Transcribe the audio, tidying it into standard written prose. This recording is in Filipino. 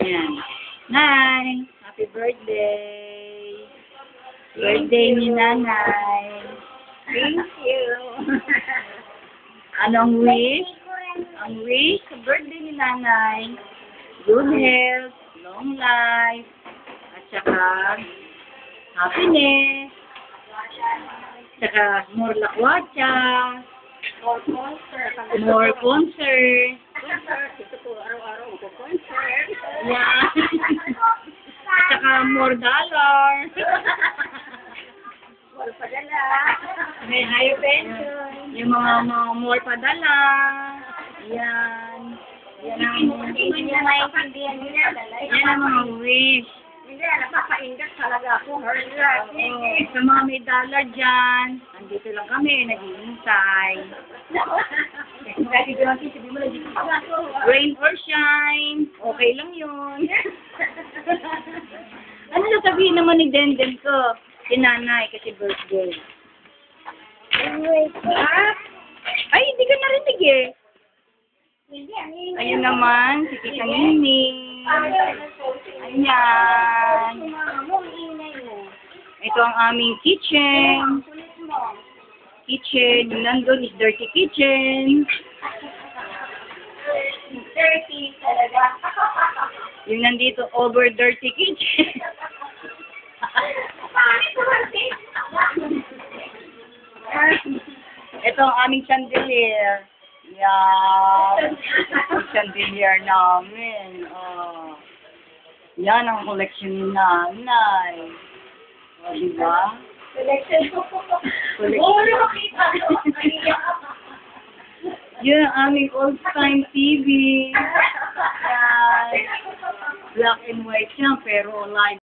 Yan. Nay, happy birthday. Birthday ni Nanay. Thank you. Anong wish? Ang wish sa birthday ni Nanay, good health, long life, at saka happiness, saka more lakwatsa, More concert. more concert. Concert. Ito po, araw-araw ko concert. Yeah. At saka more dollar. More padala. May higher pension. Yung mga more padala. Yan. Yan ang, Hindi niya maintindihan nila. yan ang mga wish. Hindi, napapaingat talaga ako. Hard. Oh, sa mga may dollar dyan, andito lang kami, naghihintay. Rain or shine, okay lang yun. Ano sasabihin naman ni Denden ko? Si Nanay, kasi birthday. Ay, hindi ka narinig eh. Ayun naman, si Tita Nini. Ayan. Ito ang aming kitchen. Kitchen. Yung nandun is dirty kitchen. Dirty talaga. Yung nandito, over dirty kitchen. Ito ang aming chandelier. Yan. Ang chandelier namin. Oh. Yan ang collection ni Nanay. O, diba? Selection ko po. Collection. Makita ko. Yan ang aming old-time TV. Yan. Black and white siya, pero live